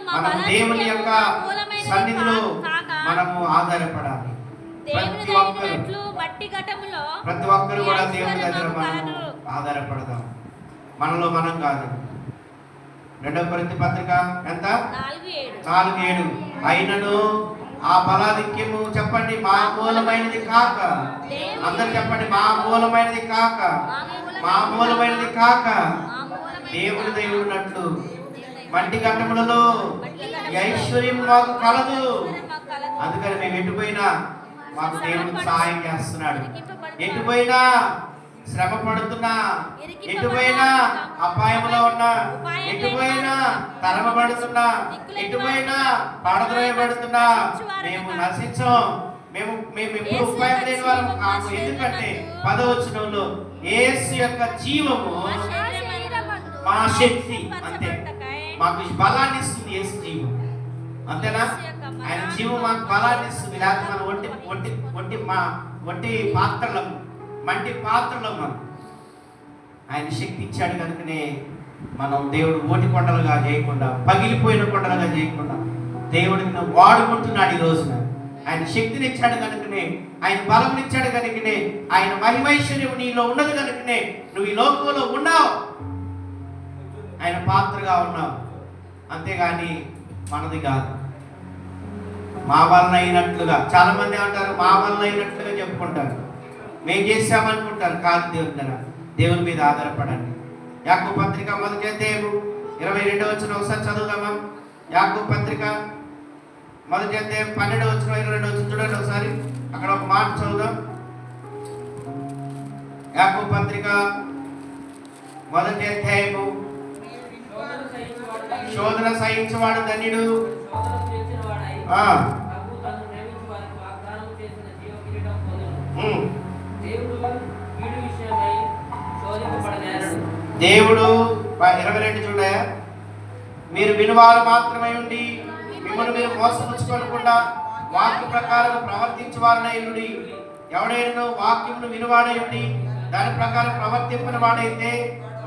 మనం దేవుని యొక్క సన్నిధిలో మనము ఆధారపడాలి. ప్రతి ఒక్కరు కూడా దేవుని దగ్గర మనము ఆధారపడదాం. మనలో మనం కాదు. 2 కొరింథీ పత్రిక ఎంత 4:7 అయినను ఆ బలాధిక్యము చెప్పండి మా మూలమైనది కాక. అందరు చెప్పండి, మా మూలమైనది కాక, మా మూలమైనది కాక దేవుని దయ ఉన్నట్లు మంటి ఘట్టములలో ఐశ్వర్యం మాకు కలదు. అందుకని మేము ఎటుపోయినా మాకు దేవుడు సహాయం చేస్తున్నాడు. ఎటుపోయినా శ్రమ పడుతున్నా, ఎటుపోయినా అపాయంలో ఉన్నా, ఎటుపోయినా తరమబడుతున్నా, ఎటుపోయినా పడద్రోయబడుతున్నా మేము నశించం. మేము ఎప్పుడు ఉపాయం లేని వారు కాము. ఎందుకంటే 10వ వచనంలో యేసు యొక్క జీవము మా శక్తి. అంతే, మాకు బలాన్ని ఇస్తుంది యేసు జీవం. అంతేనా? ఆయన జీవం మాకు బలాన్ని ఇస్తుంది. లేకపోతే మనం ఒట్టి పాత్రలం, మంటి పాత్రలో మనం ఆయన శక్తి ఇచ్చాడు. కనుకనే మనం దేవుడు ఓటి కొండలుగా చేయకుండా, పగిలిపోయిన కొండలుగా చేయకుండా దేవుడిని వాడుకుంటున్నాడు. ఈ రోజున ఆయన శక్తిని ఇచ్చాడు కనుకనే, ఆయన బలం ఇచ్చాడు కనుకనే, ఆయన మహిమైశ్వర్యం నీలో ఉన్నది కనుకనే నువ్వు ఈ లోకంలో ఉన్నావు, ఆయన పాత్రగా ఉన్నావు. అంతేగాని మనది కాదు. మా వలన అయినట్లుగా చాలా మంది అంటారు, మా వలన అయినట్లుగా చెప్పుకుంటారు, మేము చేసామనుకుంటారు. కాదు, దేవుని మీద ఆధారపడండి. యాకోబు పత్రిక 1వ అధ్యాయం 22వ వచనం ఒకసారి చదువుదామా? యాకోబు పత్రిక 1వ అధ్యాయం 12వ వచనం 22వ వచనం చూడండి ఒకసారి. అక్కడ ఒక మాట చదువుదాం. యాకోబు పత్రిక 1వ అధ్యాయము శోధన సహించువాడు ధన్యుడు. దేవుడు 22 చూడయా, మీరు వినువారు మాత్రమే ఉండి మిమ్మల్ని మీరు మోసపుచ్చుకోకుండా వాక్య ప్రకారం ప్రవర్తించువారనై ఉండి, ఎవడైనా వాక్యమును వినువాడై ఉండి దాని ప్రకారం ప్రవర్తించిన వాడైతే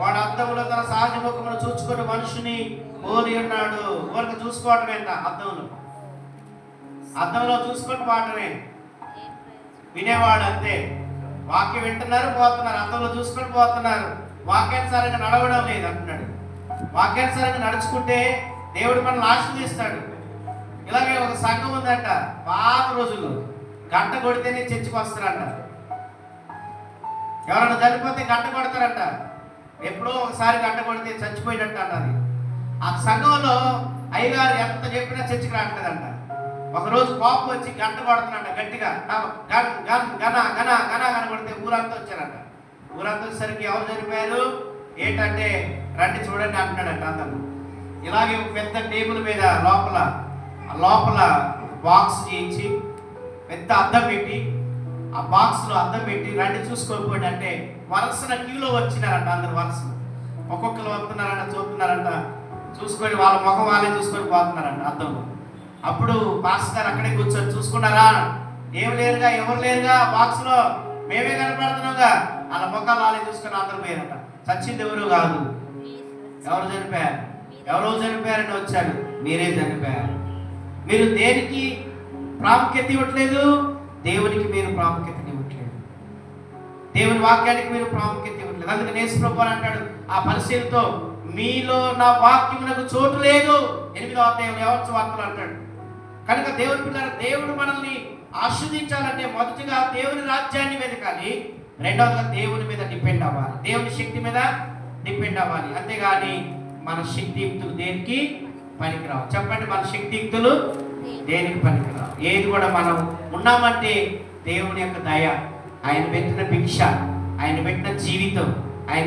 వాడు అద్దములో తన సహజ ముఖమును చూసుకుని మనుషుని పోలి ఉన్నాడు. ఊరికి చూసుకోవటమేంట, అద్దంలో చూసుకొని పోవటమే. వినేవాడు అంతే, వాక్యం వింటున్నారు, పోతున్నారు, అద్దంలో చూసుకొని పోతున్నారు, వాక్యానుసారంగా నడవడం లేదు అంటున్నాడు. వాక్యానుసారంగా నడుచుకుంటే దేవుడు మనల్ని ఆశీర్వదిస్తాడు. ఇలాగే ఒక సంఘం ఉందంట, పాత రోజుల్లో గంట కొడితేనే చర్చికి వస్తారంట. ఎవరైనా చనిపోతే గంట కొడతారంట. ఎప్పుడో ఒకసారి గంట కొడితే చచ్చిపోయినట్టు అన్నది. ఆ సంఘంలో అయ్యగారు ఎంత చెప్పినా చర్చికి రావట్లేదంట. ఒకరోజు కోపం వచ్చి గంట కొడుతున్నట్ట గట్టిగా, గన్ గన్ గన గన గన గన కొడితే ఊరంతా వచ్చారంట. ఊరంతా వచ్చేసరికి ఎవరు చనిపోయారు ఏంటంటే రండి చూడండి అంటున్నాడంట అందరూ. ఇలాగే ఒక పెద్ద టేబుల్ మీద లోపల ఆ లోపల బాక్స్ చేయించి పెద్ద అద్దం పెట్టి ఆ బాక్స్లో అద్దం పెట్టి రండి చూసుకోకపోయింది అంటే వరుసన క్యూలో వచ్చినారంట. అందరు వరుసన ఒక్కొక్కరు వస్తున్నారంట, చూస్తున్నారంట, చూసుకొని వాళ్ళ ముఖం వాళ్ళే చూసుకొని పోతున్నారంట అద్దంలో. అప్పుడు పాస్టర్ గారు అక్కడే కూర్చొని చూసుకున్నారా, ఏం లేరుగా, ఎవరు లేరుగా బాక్స్లో, మేమే కనపడుతున్నావుగా, వాళ్ళ ముఖాలు వాళ్ళే చూసుకొని అందరూ పోయారంట. చచ్చింది ఎవరు కాదు, ఎవరు చనిపోయారు, ఎవరో చనిపోయారని వచ్చారు, మీరే చనిపోయారు. మీరు దేనికి ప్రాముఖ్యత ఇవ్వట్లేదు, దేవునికి మీరు ప్రాముఖ్యత ఇవ్వట్లేదు, దేవుని వాక్యానికి మీరు ప్రాముఖ్యత ఇవ్వట్లేదు. అందుకని యేసు ప్రభువు అంటాడు ఆ పరిశీలతో, మీలో నా వాక్యమునకు చోటు లేదు. 8వ అధ్యాయం యోహాను వార్తలు అంటాడు. కనుక దేవుని పిల్లలు, దేవుడు మనల్ని ఆశీర్వదించాలంటే మొదటిగా దేవుని రాజ్యాన్ని వెతకాలి, రెండవదిగా దేవుని మీద డిపెండ్ అవ్వాలి, దేవుని శక్తి మీద డిపెండ్ అవ్వాలి. అంతేగాని మన శక్తియుక్తులు దేనికి పనికిరావు. చెప్పండి, మన శక్తియుక్తులు దేనికి పనికిరావు. ఏది కూడా మనం ఉన్నామంటే దేవుని యొక్క దయ, ఆయన పెట్టిన భిక్ష, ఆయన పెట్టిన జీవితం, ఆయన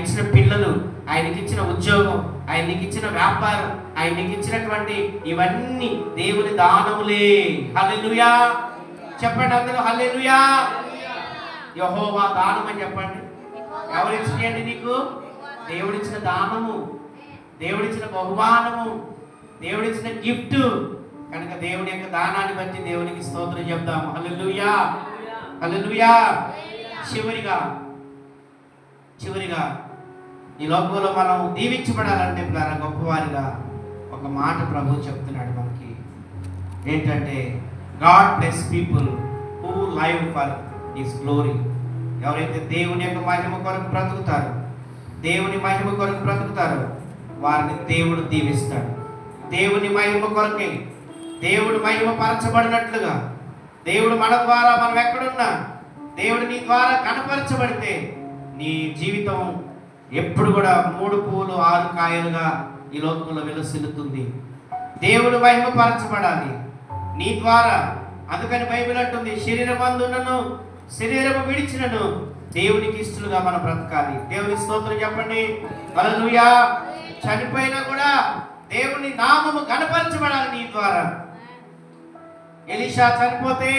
ఇచ్చిన పిల్లలు, ఆయనకి ఇచ్చిన ఉద్యోగం, ఆయనకి ఇచ్చిన వ్యాపారం, ఆయనకి ఇచ్చినటువంటి ఇవన్నీ దేవుని దానములే. హల్లెలూయా చెప్పండి అందరూ, హల్లెలూయా. యెహోవా దానం అని చెప్పండి. ఎవరిచ్చినండి నీకు? దేవుడిచ్చిన దానము, దేవుడిచ్చిన బహుమానము, దేవుడిచ్చిన గిఫ్ట్. కనుక దేవుని యొక్క దానాన్ని బట్టి దేవునికి స్తోత్రం చెప్దాము. హల్లెలూయా, హల్లెలూయా. చివరిగా ఈ లోకంలో మనం దీవించబడాలంటే గొప్పవారిగా ఒక మాట ప్రభు చెప్తున్నాడు మనకి. ఏంటంటే, God bless people who live for his glory. ఎవరైతే దేవుని యొక్క మహిమ కొరకు బ్రతుకుతారో, దేవుని మహిమ కొరకు బ్రతుకుతారో వారిని దేవుడు దీవిస్తాడు. దేవుని మహిమ కొరకే, దేవుడు మహిమ పరచబడినట్లుగా, దేవుడు మన ద్వారా, మనం ఎక్కడున్నా దేవుడు నీ ద్వారా కనపరచబడితే నీ జీవితం ఎప్పుడు కూడా 3 పూలు 6 కాయలుగా ఈ లోకంలో వెలుసిల్లుతుంది. దేవుడు మహిమపరచబడాలి నీ ద్వారా. అందుకని బైబిల్ అంటుంది, శరీరమందునను శరీరము విడిచినను దేవునికి ఇష్టలుగా మనం బ్రతకాలి. దేవుని స్తోత్రం చెప్పండి, హల్లెలూయా. చనిపోయినా కూడా దేవుని నామము కనపరచబడాలి నీ ద్వారా. ఎలీషా చనిపోతే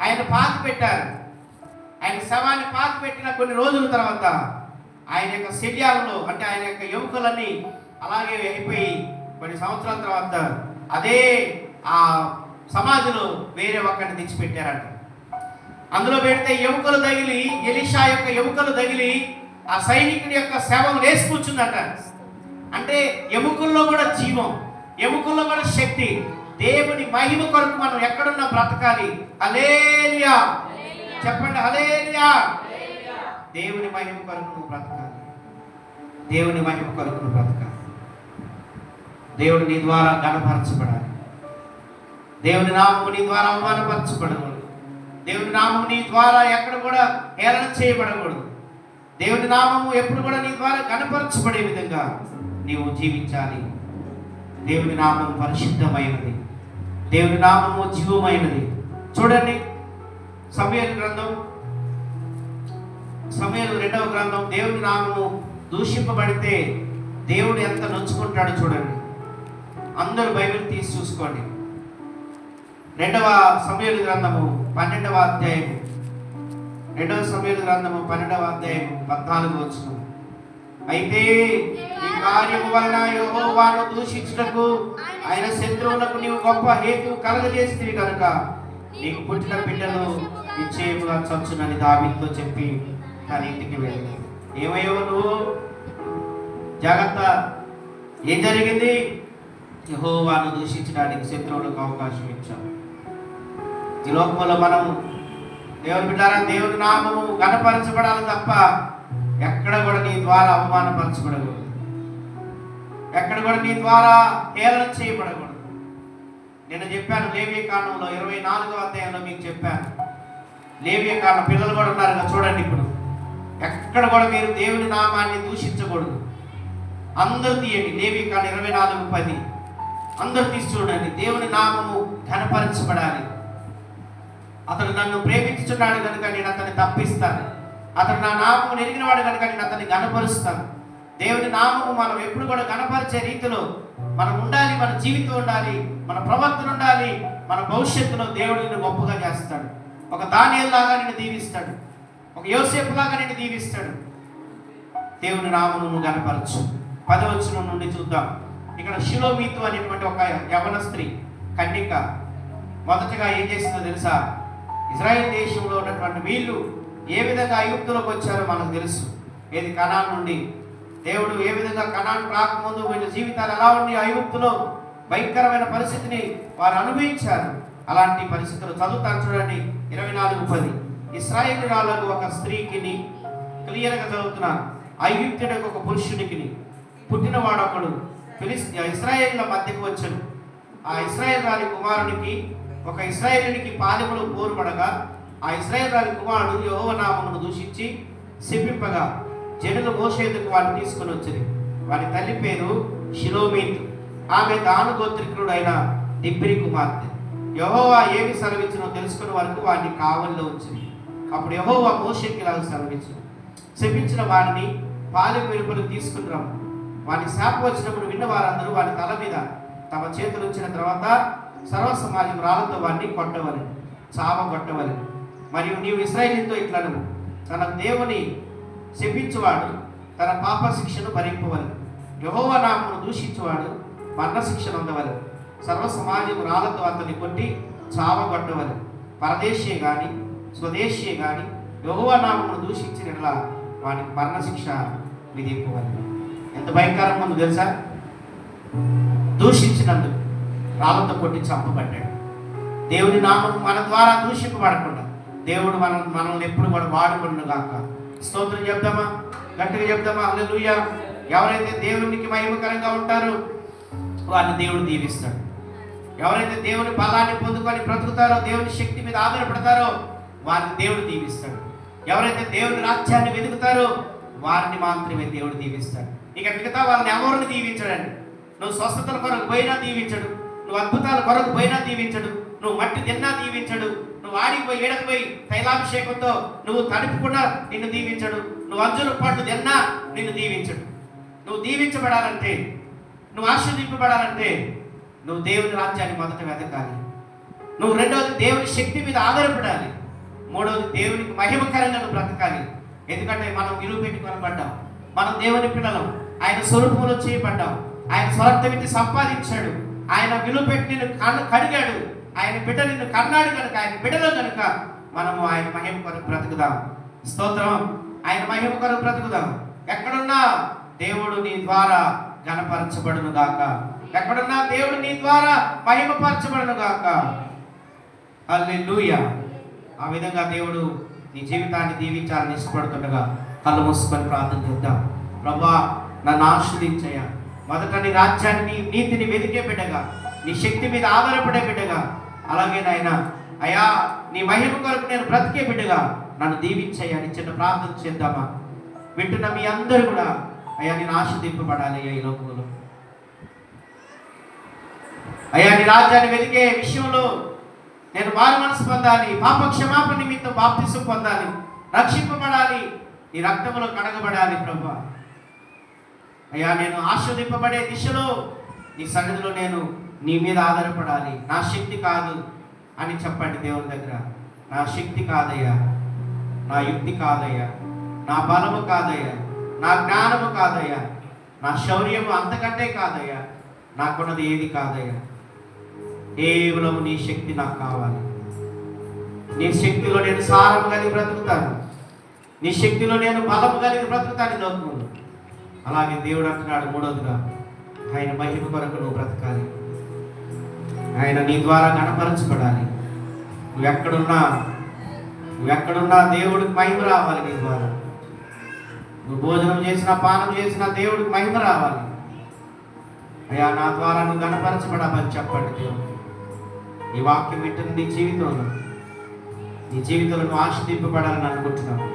ఆయన పాతి పెట్టారు. ఆయన శవాన్ని పాతి పెట్టిన కొన్ని రోజుల తర్వాత ఆయన యొక్క శల్యాలలో, అంటే ఆయన యొక్క ఎముకలన్నీ అలాగే అయిపోయి కొన్ని సంవత్సరాల తర్వాత అదే ఆ సమాధిలో వేరే ఒక్కడిని తెచ్చిపెట్టారంట. అందులో పెడితే ఎముకలు తగిలి, ఎలీషా యొక్క ఎముకలు తగిలి ఆ సైనికుడి యొక్క శవం లేచి కూర్చుందట. అంటే ఎముకల్లో కూడా జీవం, ఎముకల్లో కూడా శక్తి. దేవుని మహిమ కొరకు మనం ఎక్కడున్నా బ్రతకాలి. హల్లెలూయా చెప్పండి, హల్లెలూయా. దేవుని మహిమ కొరకు నువ్వు బ్రతకాలి, దేవుని మహిమ కొరకు నువ్వు బ్రతకాలి. దేవుడు నీ ద్వారా ఘనపరచబడాలి, దేవుని నామము నీ ద్వారా అవమానపరచబడకూడదు, దేవుని నామము నీ ద్వారా ఎక్కడ కూడా హేళన చేయబడకూడదు. దేవుని నామము ఎప్పుడు కూడా నీ ద్వారా ఘనపరచబడే విధంగా నీవు జీవించాలి. దేవుని నామము పరిశుద్ధమైనది, దేవుని నామము జీవమైనది. చూడండి, సమూయేలు 2వ గ్రంథం, దేవుని నామము దూషింపబడితే దేవుడు ఎంత నొచ్చుకుంటాడో చూడండి. అందరూ బైబిల్ తీసి చూసుకోండి. 2వ సమూయేలు గ్రంథము 12వ అధ్యాయము, 2వ సమూయేలు గ్రంథము 12వ అధ్యాయము 14వ వచనం. అయితే ఈ కార్యము వలన యెహోవాను దూషించుటకు ఆయన శత్రువులకు నీవు గొప్ప హేతువు కలగజేసితివి కనుక నీకు పుట్టిన బిడ్డలు నిశ్చయముగా చచ్చునని దావీదుతో చెప్పి తన ఇంటికి వెళ్ళి. ఏమయ్యో నువ్వు, జాగ్రత్త. ఏం జరిగింది? యెహోవాను దూషించడానికి శత్రువులకు అవకాశం ఇచ్చాం. ఈ లోకంలో మనం దేవుని బిడ్డలారా, దేవుని నామము ఘనపరచబడాలి తప్ప ఎక్కడ కూడా నీ ద్వారా అవమానపరచబడకూడదు, ఎక్కడ కూడా నీ ద్వారా హేళన చేయబడకూడదు. నేను చెప్పాను లేవియకాండంలో 24వ అధ్యాయంలో మీకు చెప్పాను. లేవియకాండం పిల్లలు కూడా ఉన్నారు కదా, చూడండి. ఇప్పుడు ఎక్కడ కూడా మీరు దేవుని నామాన్ని దూషించకూడదు. అందరూ తీయండి లేవియకాండం 24:10 అందరూ తీసి చూడండి. దేవుని నామము ఘనపరచబడాలి. అతడు నన్ను ప్రేమించుచున్నాడు కనుక నేను అతన్ని తప్పిస్తాను, అతడు నా నామము ఎరిగిన వాడు కనుక నేను అతన్ని ఘనపరుస్తాను. దేవుని నామము మనం ఎప్పుడు కూడా ఘనపరిచే రీతిలో మనం ఉండాలి, మన జీవితం ఉండాలి, మన ప్రవర్తన ఉండాలి. మన భవిష్యత్తులో దేవుడు నిన్ను గొప్పగా చేస్తాడు. ఒక దానియేలులాగా నిన్ను దీవిస్తాడు, ఒక యోసేపులాగా నిన్ను దీవిస్తాడు. దేవుని నామమును గణపరచు. 10వ వచనం నుండి చూద్దాం. ఇక్కడ షిలోమీతు అనేటువంటి ఒక యవన స్త్రీ కన్యక మొదటగా ఏం చేసిందో తెలుసా? ఇజ్రాయెల్ దేశంలో ఉన్నటువంటి వీళ్ళు ఏ విధంగా ఐగుప్తులోకి వచ్చారో మనకు తెలుసు. ఏది కనాన్ నుండి దేవుడు ఏ విధంగా కనాన్ రాకముందు వీళ్ళ జీవితాలు ఎలా ఉండి ఐగుప్తులో భయంకరమైన పరిస్థితిని వారు అనుభవించారు. అలాంటి పరిస్థితులు చదువుతాను చూడండి. 24:10 ఇశ్రాయేలీయురాలకు ఒక స్త్రీకిని, క్లియర్గా చదువుతున్నాను, ఐగుప్తుడికి ఒక పురుషునికి పుట్టినవాడు ఒకడు ఇశ్రాయేలీయుల మధ్యకు వచ్చాడు. ఆ ఇశ్రాయేలు కుమారునికి ఒక ఇశ్రాయేలునికి పాలెములు పోరుపడగా ఆ ఇశ్రాయేలు కుమారుడు యెహోవా నామమును దూషించి శపింపగా జనులు మోషే ఎదుకు వాడిని తీసుకుని వచ్చింది. వాడి తల్లి పేరు షిలోమీతు. ఆమె దాను గోత్రికుడు అయిన దిబ్రి కుమార్తె. యెహోవా ఏమి సెలవిచ్చినో తెలుసుకునే వరకు వాడిని కావలిలో ఉంచింది. అప్పుడు యెహోవా మోషేకి ఇలాగ సెలవించు, శపించిన వాడిని పాలెం వెలుపలకు తీసుకుని రమ్ము. వాని శాపం వచ్చినప్పుడు విన్న వారందరూ వాని తల మీద తమ చేతులు ఉంచిన తర్వాత సర్వ సమాజం రాళ్లతో వాడిని కొట్టవలెను, చావగొట్టవలెను. మరియు నీవు ఇశ్రాయేలీయులతో ఇట్లను, తన దేవుని శపించువాడు తన పాప శిక్షను భరింపవలెను, యెహోవా నామమును దూషించువాడు మరణ శిక్షను పొందవలెను. సర్వ సమాజం రాళ్లతో అతన్ని కొట్టి చావగొట్టవలెను. పరదేశీయే గాని స్వదేశీయే గాని యెహోవా నామమును దూషించినట్లా వానికి మరణ శిక్ష విధింపవలెను. ఎంత భయంకరంగా ఉందో తెలుసా? దూషించినందుకు రాళ్ళతో కొట్టి చంపబడ్డాడు. దేవుని నామం మన ద్వారా దూషింపబడకుండా దేవుడు మనల్ని ఎప్పుడు కూడా వాడుకున్న గాక. స్తోత్రం చెప్దామా? గట్టిగా చెప్దామా? హల్లెలూయా. ఎవరైతే దేవునికి మహిమకరంగా ఉంటారో వారిని దేవుడు దీవిస్తాడు. ఎవరైతే దేవుని బలాన్ని పొందుకొని బ్రతుకుతారో, దేవుని శక్తి మీద ఆధారపడతారో వారిని దేవుడు దీవిస్తాడు. ఎవరైతే దేవుని రాజ్యాన్ని వెతుకుతారో వారిని మాత్రమే దేవుడు దీవిస్తాడు. ఇక మిగతా వాళ్ళని ఎవరిని దీవించడండి. నువ్వు స్వస్థతల కొరకు పోయినా దీవించడు, నువ్వు అద్భుతాల కొరకు పోయినా దీవించడు, నువ్వు మట్టి తిన్నా దీవించడు, నువ్వు ఆడిపోయి ఏడకపోయి తైలాభిషేకంతో నువ్వు తడుపుకున్నా నిన్ను దీవించడు, నువ్వు అంజుల పండు తిన్నా నిన్ను దీవించడు. నువ్వు దీవించబడాలంటే, నువ్వు ఆశీర్వదింపబడాలంటే నువ్వు దేవుని రాజ్యాన్ని మొదట వెతకాలి. నువ్వు రెండవది దేవుని శక్తి మీద ఆధారపడాలి. మూడవది దేవునికి మహిమకరంగా నువ్వు బ్రతకాలి. ఎందుకంటే మనం విలువ పెట్టి కొనబడ్డాం, మనం దేవుని పిల్లలం, ఆయన స్వరూపంలో చేయబడ్డాం, ఆయన స్వరక్తమితి సంపాదించాడు, ఆయన విలువ పెట్టి నిన్ను కడిగాడు, ఆయన బిడ్డ నిన్ను కన్నాడు కనుక, ఆయన బిడ్డలో కనుక మనము ఆయన మహిమ కొరకు బ్రతుకుదాం. స్తోత్రం. ఆయన మహిమ కొరకు బ్రతుకుదాం. ఎక్కడున్నా దేవుడు నీ ద్వారా ఘనపరచబడును గాక. ఎక్కడున్నా దేవుడు నీ ద్వారా మహిమపరచబడును గాక. హల్లెలూయా. ఆ విధంగా దేవుడు నీ జీవితాన్ని దీవించాలని ఇష్టపడుతుండగా కళ్ళు మూసుకొని ప్రార్థన చేద్దాం. ప్రభువా, నన్ను ఆశీర్వదించయ్యా. మొదట నీ రాజ్యాన్ని, నీతిని వెతికే బిడ్డగా, నీ శక్తి మీద ఆధారపడే బిడ్డగా, అలాగే నాయనా అయ్యా నీ మహిమ కొరకు నేను బ్రతికే బిడ్డగా నన్ను దీవించయ్యా అని చిన్న ప్రార్థన చేద్దామా? వింటున్న మీ అందరూ కూడా అయ్యా నేను ఆశీర్వదింపబడాలి అయ్యా ఈ లోకంలో. అయ్యా నీ రాజ్యాన్ని వెతికే విషయంలో నేను మారు మనసు పొందాలి, పాప క్షమాపణ నిమిత్తం బాప్తిసం పొందాలి, రక్షింపబడాలి, నీ రక్తంలో కడగబడాలి. ప్రభువా అయ్యా నేను ఆశీర్వదింపబడే దిశలో నీ సన్నిధిలో నేను నీ మీద ఆధారపడాలి. నా శక్తి కాదు అని చెప్పండి దేవుని దగ్గర. నా శక్తి కాదయ్యా, నా యుక్తి కాదయ్యా, నా బలము కాదయ్యా, నా జ్ఞానము కాదయ్యా, నా శౌర్యము అంతకంటే కాదయ్యా, నాకున్నది ఏది కాదయ్యా. కేవలం నీ శక్తి నాకు కావాలి. నీ శక్తిలో నేను సారం కలిగి బ్రతుకుతాను, నీ శక్తిలో నేను బలము కలిగి బ్రతుకుతాను ఈ లోకంలో. అలాగే దేవుడు అంటున్నాడు మూడవదిగా, ఆయన మహిమ కొరకు నువ్వు బ్రతకాలి, ఆయన నీ ద్వారా గణపరచబడాలి. నువ్వెక్కడున్నా దేవుడికి మహిమ రావాలి. నీ ద్వారా నువ్వు భోజనం చేసినా పానం చేసినా దేవుడికి మహిమ రావాలి. అయ్యా నా ద్వారా నువ్వు గణపరచబడాలని చెప్పండి దేవుడు. ఈ వాక్యం వింటున్న నీ జీవితంలో నువ్వు ఆశీర్వదింపబడాలని అనుకుంటున్నావు.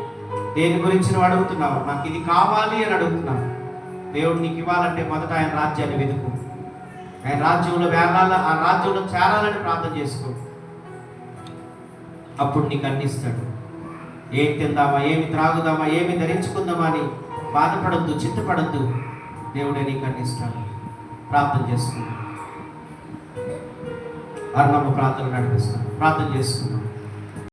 దేని గురించి నువ్వు అడుగుతున్నావు? నాకు ఇది కావాలి అని అడుగుతున్నావు. దేవుడు నీకు ఇవ్వాలంటే మొదట ఆయన రాజ్యాన్ని వెతుకు, ఆయన రాజ్యంలో వెళ్ళాలా, ఆ రాజ్యంలో చేరాలని ప్రార్థన చేసుకో. అప్పుడు నీకు అందిస్తాడు. ఏం తిందామా, ఏమి త్రాగుదామా, ఏమి ధరించుకుందామా అని బాధపడద్దు, చింతపడద్దు. దేవుడే నీకు అందిస్తాడు. ప్రార్థన చేసుకుందాం. అరుణమ్మ ప్రార్థన నడిపిస్తాం. ప్రార్థన చేసుకుందాం.